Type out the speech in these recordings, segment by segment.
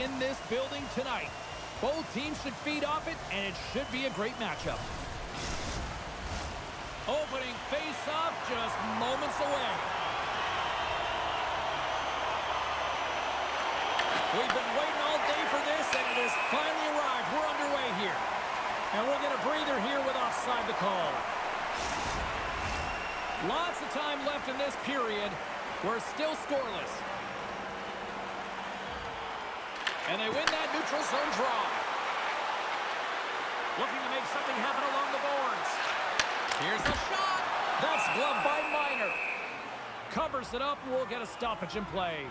in this building tonight. Both teams should feed off it, and it should be a great matchup. Opening face-off just moments away. We've been waiting all day for this, and it has finally arrived. We're underway here. And we'll get a breather here with offside the call. Lots of time left in this period. We're still scoreless. And they win that neutral zone draw. Looking to make something happen along the boards. Here's the shot. That's gloved by Minor. Covers it up, and we'll get a stoppage in play.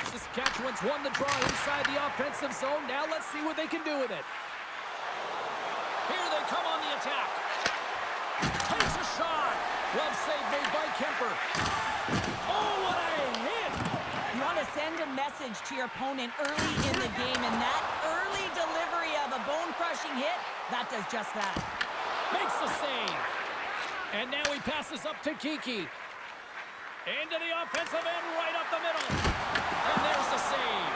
Saskatchewan's won the draw inside the offensive zone. Now let's see what they can do with it. Here they come on the attack. Takes a shot. Glove save made by Kemper. Oh, what a hit! You want to send a message to your opponent early in the game, and that early delivery of a bone-crushing hit, that does just that. Makes the save. And now he passes up to Kiki. Into the offensive end, right up the middle. And there's the save.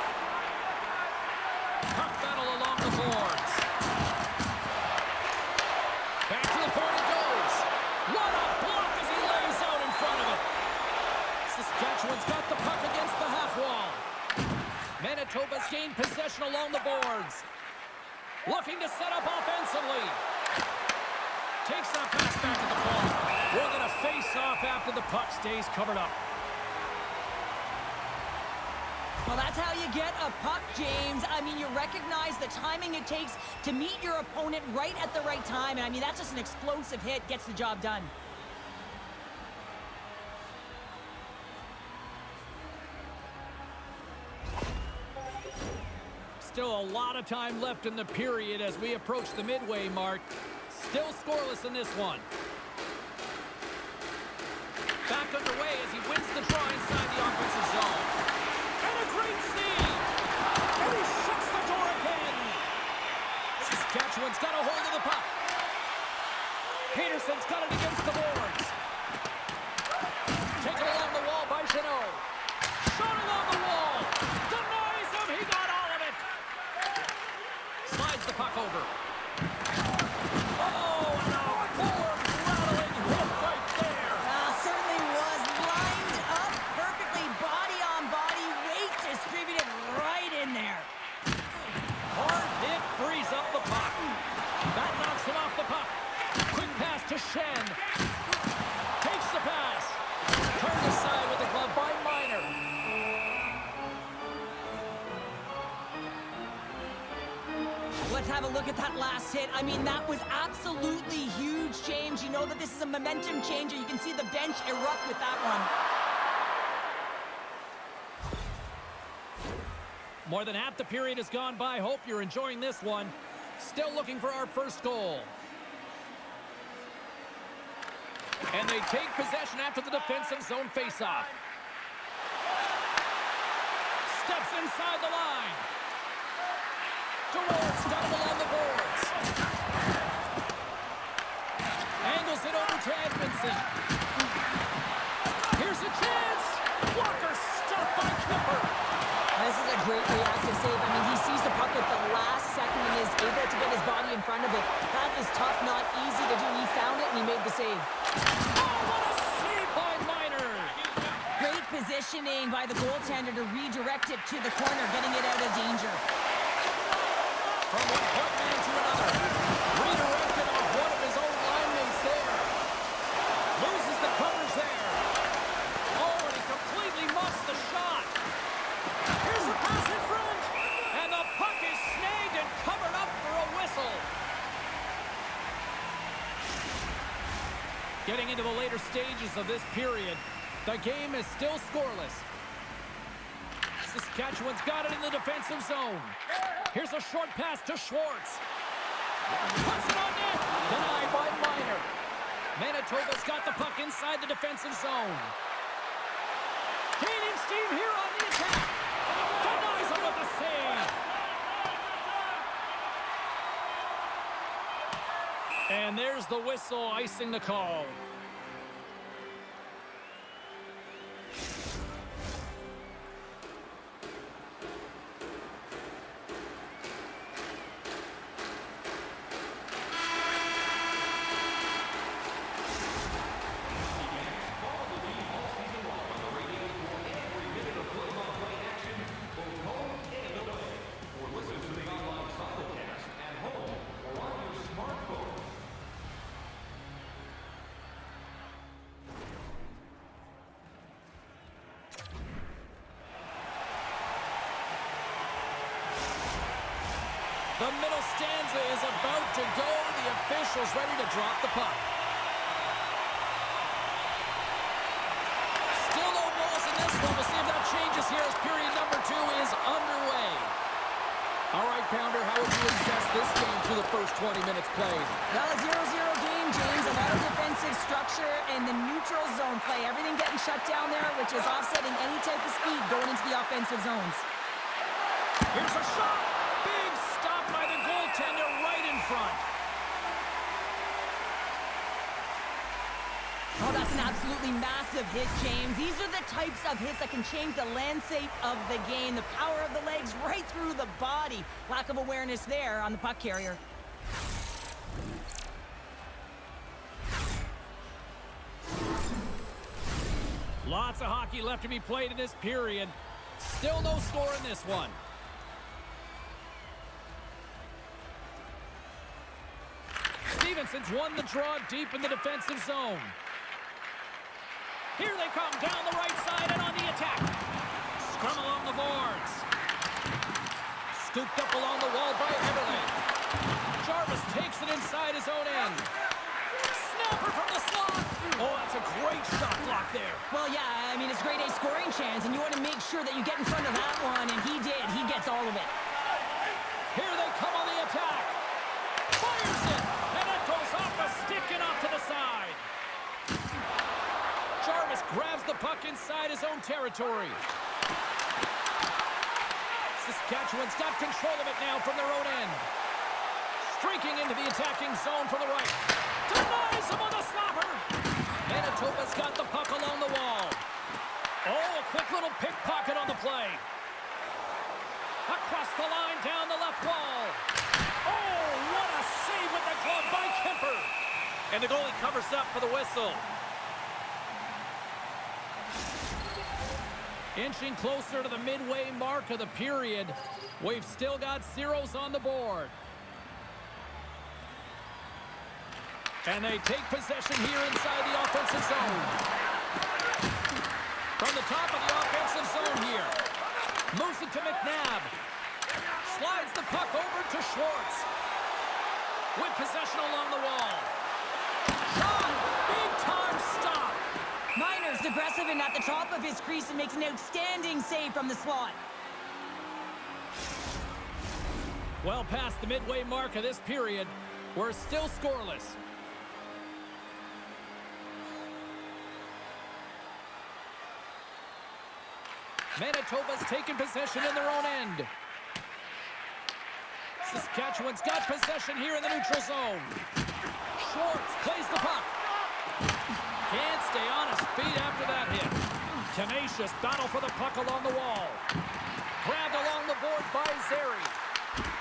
Puck battle along the boards. Back to the point it goes. What a block as he lays out in front of it. Saskatchewan's got the puck against the half wall. Manitoba's gained possession along the boards. Looking to set up offensively. Takes that pass back to the point. We're going to face off after the puck stays covered up. Well, that's how you get a puck, James. I mean, you recognize the timing it takes to meet your opponent right at the right time. And I mean, that's just an explosive hit. Gets the job done. Still a lot of time left in the period as we approach the midway mark. Still scoreless in this one. Back underway as he wins the draw inside the offensive zone. And a great save! And he shuts the door again! Saskatchewan's got a hold of the puck. Peterson's got it against the boards. Taken along the wall by Jeannot. Shot along the wall. Denies him. He got all of it. Slides the puck over. Oh, and a board-rattling hit right there. Certainly was lined up perfectly. Body on body. Weight distributed right in there. Hard hit frees up the puck. That knocks him off the puck. Quick pass to Shen. Takes the pass. Turned aside with the glove by Minor. Let's have a look at that last hit. I mean, that was absolutely huge, James. You know that this is a momentum changer. You can see the bench erupt with that one. More than half the period has gone by. Hope you're enjoying this one. Still looking for our first goal. And they take possession after the defensive zone faceoff. Steps inside the line. Gerard's got him along the boards. Angles it over to Edmondson. Here's a chance. Walker stopped by Kemper. This is a great reactive save. I mean, he sees the puck at the last second and is able to get his body in front of it. That is tough, not easy to do. He found it and he made the save. Oh, what a save by Minor. Great positioning by the goaltender to redirect it to the corner, getting it out of danger. From one point man to another. Redirected off one of his own linemates there. Loses the covers there. Oh, and he completely muffs the shot. Here's the pass in front. And the puck is snagged and covered up for a whistle. Getting into the later stages of this period, the game is still scoreless. Saskatchewan's got it in the defensive zone. Here's a short pass to Schwartz. Puts it on net. Denied by Minor. Manitoba's got the puck inside the defensive zone. Gaining steam here on the attack. Denies him with the save. And there's the whistle icing the call. The middle stanza is about to go. The official's ready to drop the puck. Still no goals in this one. We'll see if that changes here as period number 2 is underway. All right, Pounder, how would you assess this game through the first 20 minutes played? Well, a 0-0 game, James. A lot of defensive structure and the neutral zone play. Everything getting shut down there, which is offsetting any type of speed going into the offensive zones. Here's a shot. Big stop by the goaltender right in front. Oh, that's an absolutely massive hit, James. These are the types of hits that can change the landscape of the game. The power of the legs right through the body. Lack of awareness there on the puck carrier. Lots of hockey left to be played in this period. Still no score in this one. Stevenson's won the draw deep in the defensive zone. Here they come down the right side and on the attack. Scrum along the boards. Scooped up along the wall by Everly. Jarvis takes it inside his own end. Snapper from the slot. Oh, that's a great shot block there. Well, yeah, I mean, it's grade A scoring chance, and you want to make sure that you get in front of that one, and he did. He gets all of it. Here they come on the attack. Fires it, and it goes off a stick and off to the side. Jarvis grabs the puck inside his own territory. Saskatchewan's got control of it now from their own end. Streaking into the attacking zone from the right. Denies him on the slapper. Manitoba's got the puck along the wall. Oh, a quick little pickpocket on the play. Across the line, down the left wall. Oh, what a save with the glove by Kemper. And the goalie covers up for the whistle. Inching closer to the midway mark of the period. We've still got zeros on the board. And they take possession here inside the offensive zone. From the top of the offensive zone here. Moves it to McNabb. Slides the puck over to Schwartz. With possession along the wall. Shot! Big time stop! Miner's aggressive and at the top of his crease and makes an outstanding save from the slot. Well past the midway mark of this period, we're still scoreless. Manitoba's taken possession in their own end. Saskatchewan's got possession here in the neutral zone. Schwartz plays the puck. Can't stay on his feet after that hit. Tenacious battle for the puck along the wall. Grabbed along the board by Zeri.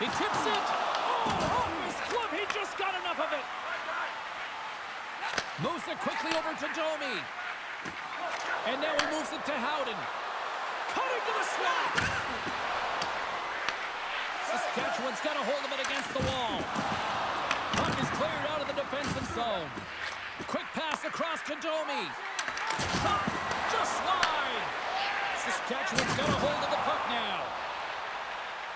He tips it. Oh, off his glove. He just got enough of it. Moves it quickly over to Domi. And now he moves it to Howden. Cutting to the slot. Saskatchewan's got a hold of it against the wall. Puck is cleared out of the defensive zone. Quick pass across to Domi. Shot. Just wide. Saskatchewan's got a hold of the puck now.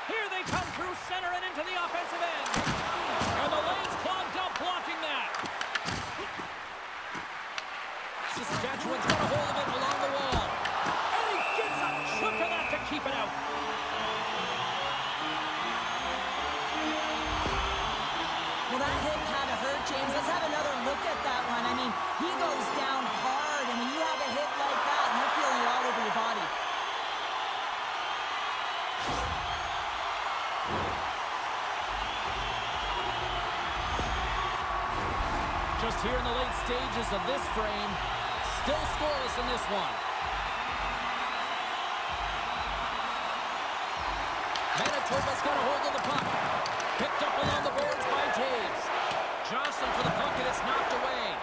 Here they come through center and into the offensive end. And the lane's clogged up blocking that. Saskatchewan's got a hold of it along the wall. And he gets a chunk of that to keep it out. Well, that hit had to hurt, James. Let's have another look at that one. I mean, he goes down hard, and when you have a hit like that, you're feeling it all over your body. Just here in the late stages of this frame. Still scoreless in this one. Manitoba's got a hold of the puck. Picked up along the boards by Taves. Johnson for the puck, and it's knocked away.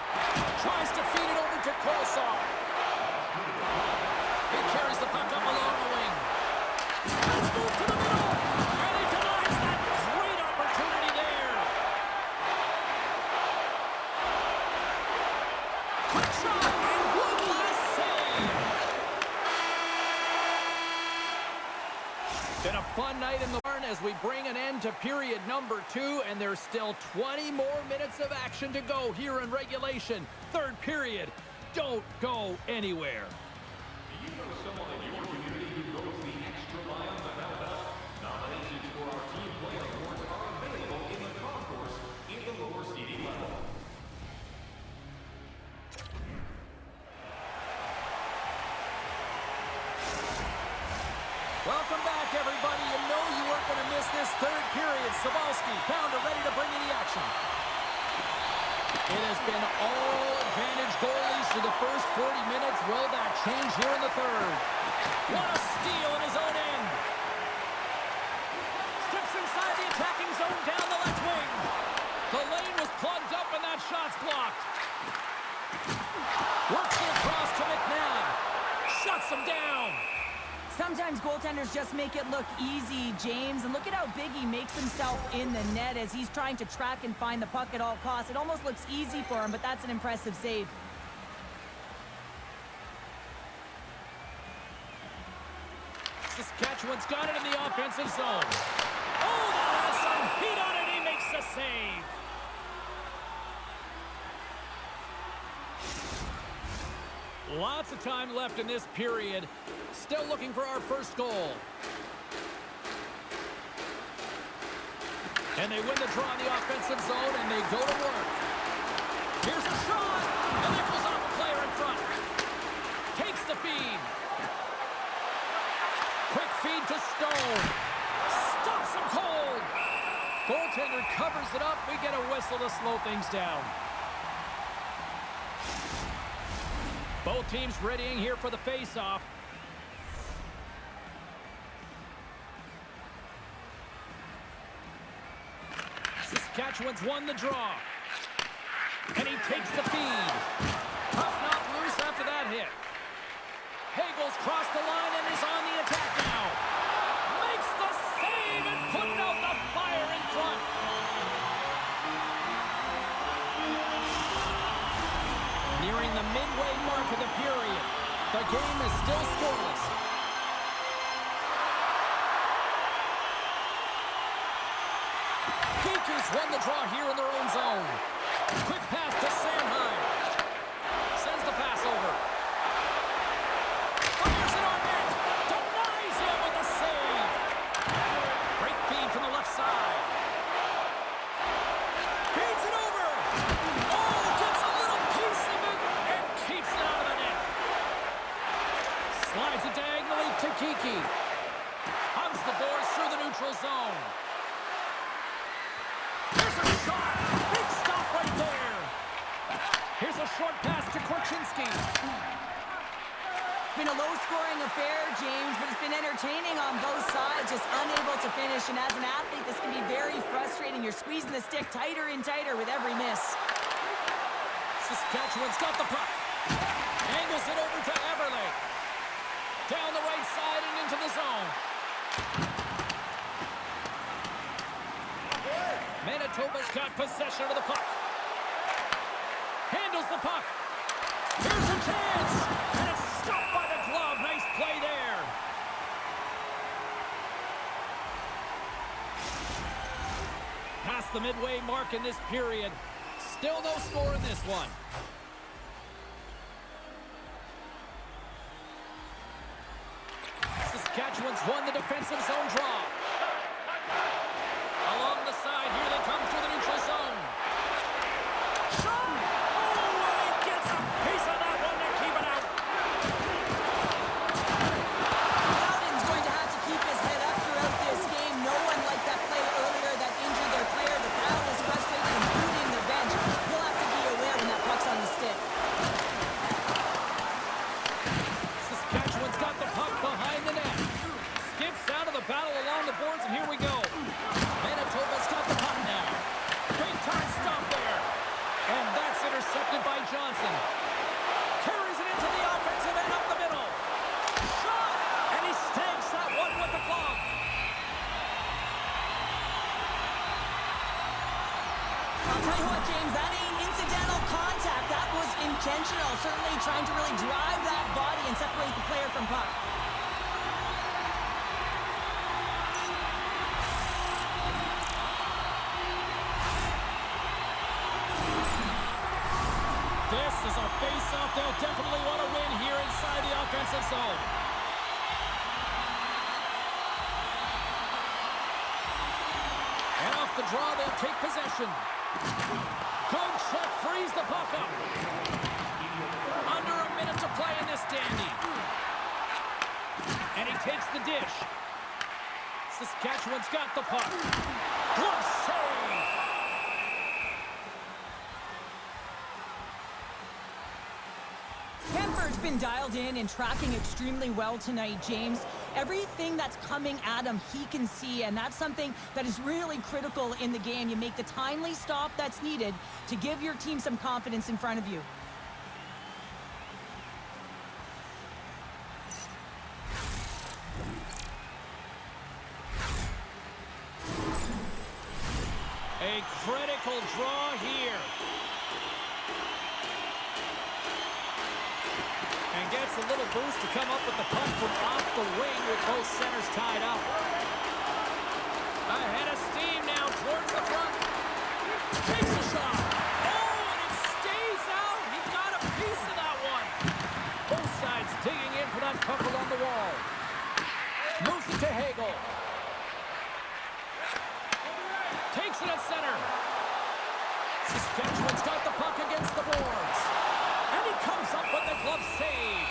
Tries to feed it over to Kolsar. He carries the puck up along the wing. Let's move to the middle. And he denies that great opportunity there. Quick shot, and one last save. Been a fun night in the barn as we bring an end to period number 2, and there's still 20 more minutes of action to go here in regulation. Third period. Don't go anywhere. Do you know someone in your community who goes the extra mile to help out? Nominations for our Team Player Awards are available in the concourse in the lower seating level. Welcome back, everybody. You know you weren't going to miss this third period. Sabalski, Pounder ready to bring in the action. It has been all advantage goalies for the first 40 minutes. Will that change here in the third? What a steal in his own end. Steps inside the attacking zone down the left wing. The lane was plugged up and that shot's blocked. Works it across to McNabb. Shuts him down. Sometimes goaltenders just make it look easy, James. And look at how big he makes himself in the net as he's trying to track and find the puck at all costs. It almost looks easy for him, but that's an impressive save. Saskatchewan's got it in the offensive zone. Oh, that has some heat on it. He makes the save. Lots of time left in this period. Still looking for our first goal. And they win the draw in the offensive zone, and they go to work. Here's a shot, and that goes off a player in front. Takes the feed. Quick feed to Stone. Stops him cold. Goaltender covers it up. We get a whistle to slow things down. Both teams readying here for the face-off. Saskatchewan's won the draw. And he takes the feed. Puck not loose after that hit. Hagel's crossed the line and is on the attack now. Makes the save and putting out the fire in front. Nearing the midway mark of the period. The game is still scoreless. Kiki's won the draw here in their own zone. Quick pass to Sanheim. Sends the pass over. Fires it on net. Denies him with the save. Great feed from the left side. Feeds it over. Oh, gets a little piece of it and keeps it out of the net. Slides it diagonally to Kiki. Hugs the boards through the neutral zone. Here's a shot. Big stop right there. Here's a short pass to Korchinski. It's been a low-scoring affair, James, but it's been entertaining on both sides, just unable to finish. And as an athlete, this can be very frustrating. You're squeezing the stick tighter and tighter with every miss. Saskatchewan's got the puck. Angles it over to Everly. Down the right side and into the zone. Manitoba's got possession of the puck. Handles the puck. Here's a chance. And it's stopped by the glove. Nice play there. Past the midway mark in this period. Still no score in this one. Saskatchewan's won the defensive zone draw. Along the side, here they come through the neutral zone. Shot! Oh, and he gets a piece of that one to keep it out. Loudon's going to have to keep his head up throughout this game. No one liked that play earlier that injured their player. The crowd is frustrated, including the bench. He'll have to be aware I'll tell you what, James, that ain't incidental contact. That was intentional. Certainly trying to really drive that body and separate the player from puck. This is a face-off they'll definitely want to win here inside the offensive zone. And off the draw, they'll take possession. Good check, frees the puck up. Under a minute to play in this dandy. And he takes the dish. Saskatchewan's got the puck. Glove save! Kemper's been dialed in and tracking extremely well tonight, James. Everything that's coming at him, he can see, and that's something that is really critical in the game. You make the timely stop that's needed to give your team some confidence in front of you. A critical draw here. And gets a little boost to come up with the puck from off the wing with both centers tied up. Ahead of steam now towards the front. Takes a shot. Oh, and it stays out. He got a piece of that one. Both sides digging in for that puck along the wall. Moves it to Hagel. Takes it at center. Saskatchewan's got the puck against the boards. And he comes up with the glove save.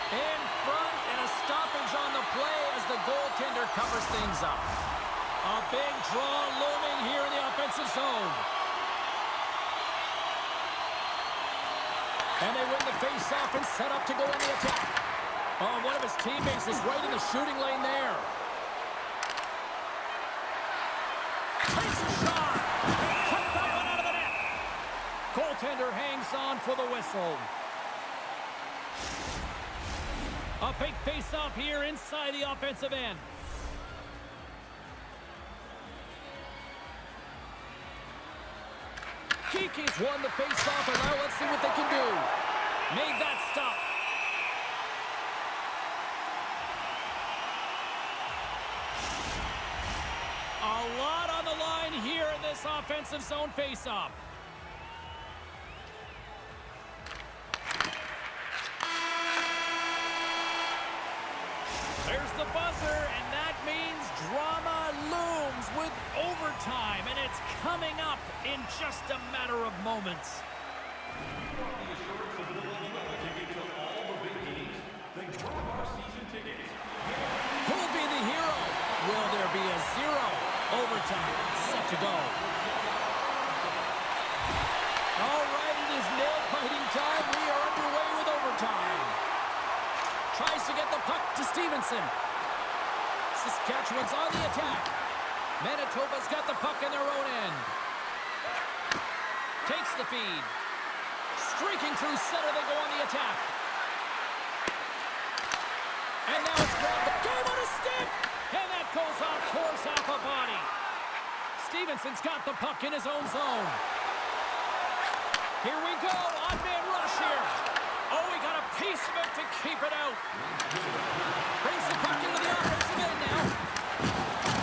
In front, and a stoppage on the play as the goaltender covers things up. A big draw looming here in the offensive zone. And they win the face-off and set up to go on the attack. Oh, one of his teammates is right in the shooting lane there. Takes a shot. And cut that one out of the net. Goaltender hangs on for the whistle. A big face-off here inside the offensive end. Geeky's won the face-off, and now let's see what they can do. Made that stop. A lot on the line here in this offensive zone face-off. There's the buzzer, and that means drama looms with overtime, and it's coming up in just a matter of moments. The assurance of delivering a ticket to all the big games. The Our season tickets. Who'll be the hero? Will there be a zero? Overtime set to go. All right, it is nail-biting time. We are underway with overtime. Tries to get the puck to Stevenson. Saskatchewan's on the attack. Manitoba's got the puck in their own end. Takes the feed. Streaking through center, they go on the attack. And now it's grabbed. Game on a stick! And that goes off course off a body. Stevenson's got the puck in his own zone. Here we go. Odd-man rush here. Oh, he got a piece of it to keep it out. Brings the puck into the offensive end now.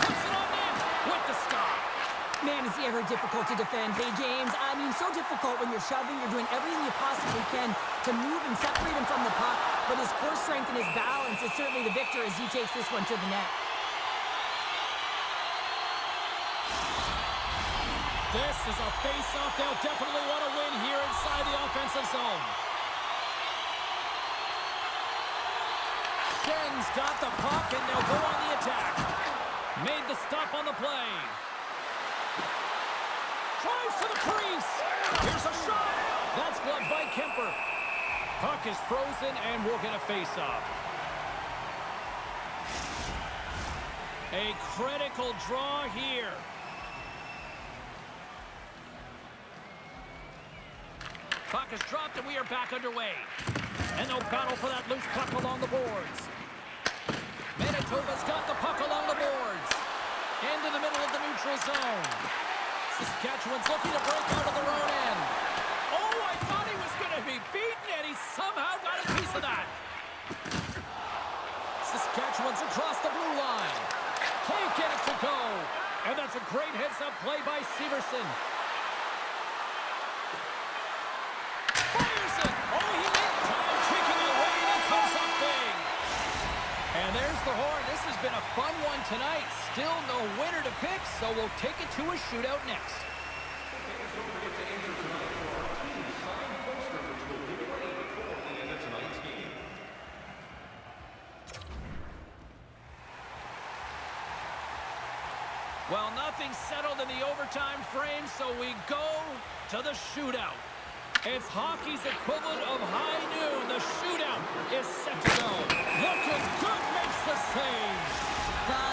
Puts it on net with the stop. Man, is he ever difficult to defend. Hey, James, I mean, so difficult when you're shoving. You're doing everything you possibly can to move and separate him from the puck. But his core strength and his balance is certainly the victor as he takes this one to the net. This is a face-off they'll definitely want to win here inside the offensive zone. Shen's got the puck, and they'll go on the attack. Made the stop on the play. Tries to the crease. Here's a shot. That's gloved by Kemper. Puck is frozen, and we'll get a face-off. A critical draw here. Puck is dropped, and we are back underway. And no battle for that loose puck along the boards. Manitoba's got the puck along the boards. Into the middle of the neutral zone. Saskatchewan's looking to break out of their own end. Oh, I thought he was going to be beaten, and he somehow got a piece of that. Saskatchewan's across the blue line. Can't get it to go. And that's a great heads-up play by Severson. Fires it. Oh, he made time kicking away, and he comes up big. And there's the horn. This has been a fun one tonight. Still no winner to pick, so we'll take it to a shootout next. And don't forget to enter tonight for our team signed poster, which will be ready before the end of tonight's game. Well, nothing's settled in the overtime frame, so we go to the shootout. It's hockey's equivalent of high noon. The shootout is set to go. Looking good, makes the save.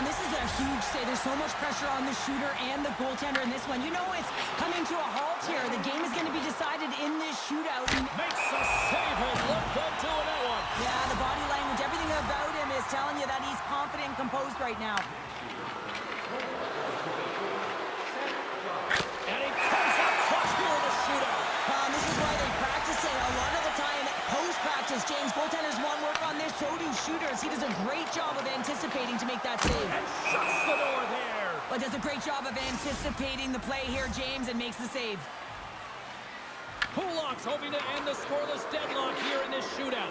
This is a huge save. There's so much pressure on the shooter and the goaltender in this one. You know it's coming to a halt here. The game is going to be decided in this shootout. Makes a save. He'll look good doing that one. Yeah, the body language, everything about him is telling you that he's confident and composed right now. And he comes up clutch here in the shootout. This is why they practice it. A lot of the time, post-practice, James, goaltenders want work on this, so do shooters. He does a great job of anticipating to make that save. And shuts the door there. But does a great job of anticipating the play here, James, and makes the save. Pulak's hoping to end the scoreless deadlock here in this shootout.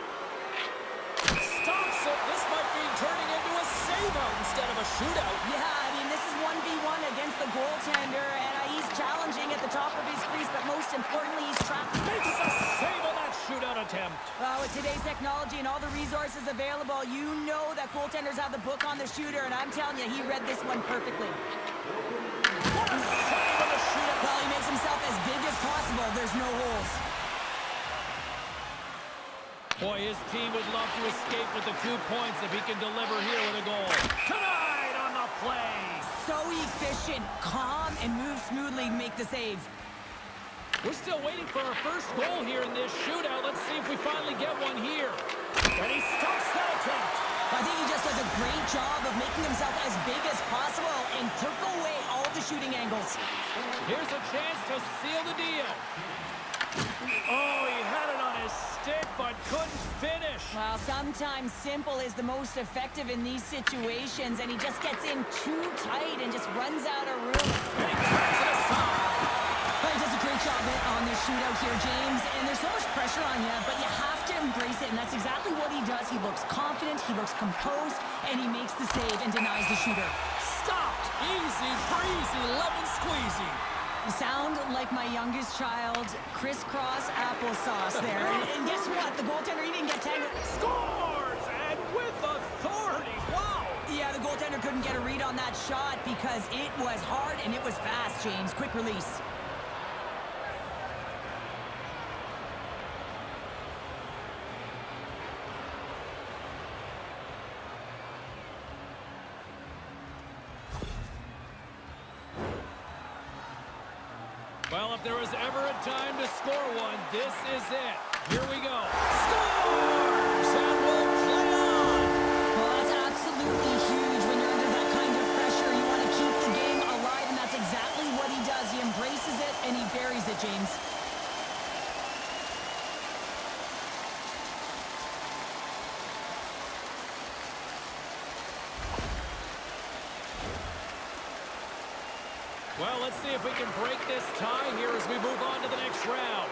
Stops it. This might be turning into a save-out instead of a shootout. Yeah, I mean, this is 1v1 against the goaltender, and he's challenging at the top of his crease, but most importantly, he's trapped. Makes a save on that shootout attempt. With today's technology and all the resources available, you know that goaltenders have the book on the shooter, and I'm telling you, he read this one perfectly. What a save on the shootout. Well, he makes himself as big as possible. There's no holes. Boy, his team would love to escape with the 2 points if he can deliver here with a goal. Tonight on the play. So efficient, calm, and moves smoothly to make the save. We're still waiting for our first goal here in this shootout. Let's see if we finally get one here. And he stops that attempt. I think he just does a great job of making himself as big as possible and took away all the shooting angles. Here's a chance to seal the deal. Oh, he had it on his stick, but couldn't finish. Well, sometimes simple is the most effective in these situations, and he just gets in too tight and just runs out of room. And he cuts it aside. Well, he does a great job on this shootout here, James, and there's so much pressure on you, but you have to embrace it, and that's exactly what he does. He looks confident, he looks composed, and he makes the save and denies the shooter. Stopped. Easy breezy, lemon squeezy. You sound like my youngest child, crisscross applesauce there. And guess what? The goaltender, he didn't get tangled. Scores! And with authority. Wow! Yeah, the goaltender couldn't get a read on that shot because it was hard and it was fast, James. Quick release. Well, if there was ever a time to score one, this is it. Here we go. Scores! And we'll play on! Well, that's absolutely huge when you're under that kind of pressure. You want to keep the game alive, and that's exactly what he does. He embraces it, and he buries it, James. Well, let's see if we can break this tie here as we move on to the next round.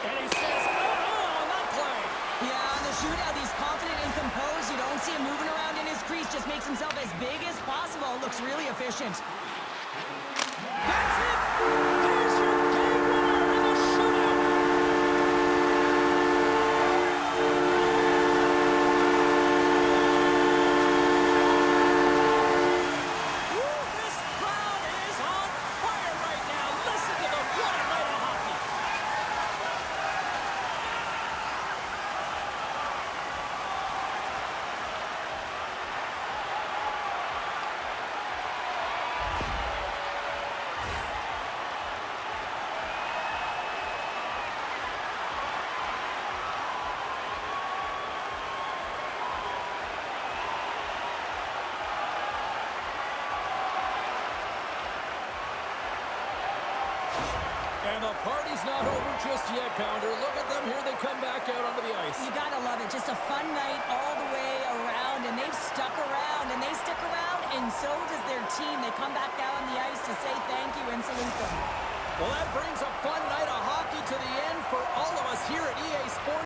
And he says, oh, on that play. Yeah, on the shootout, he's confident and composed. You don't see him moving around in his crease. Just makes himself as big as possible. Looks really efficient. That's it! There's your game winner in the shootout! Woo, this crowd is on fire right now! Listen to them! What a night of hockey! And the party's not over just yet, Pounder. Look at them here. They come back out onto the ice. You gotta love it. Just a fun night all the way around, and they've stuck around, and they stick around, and so does their team. They come back down on the ice to say thank you and salute them. Well, that brings a fun night of hockey to the end for all of us here at EA Sports.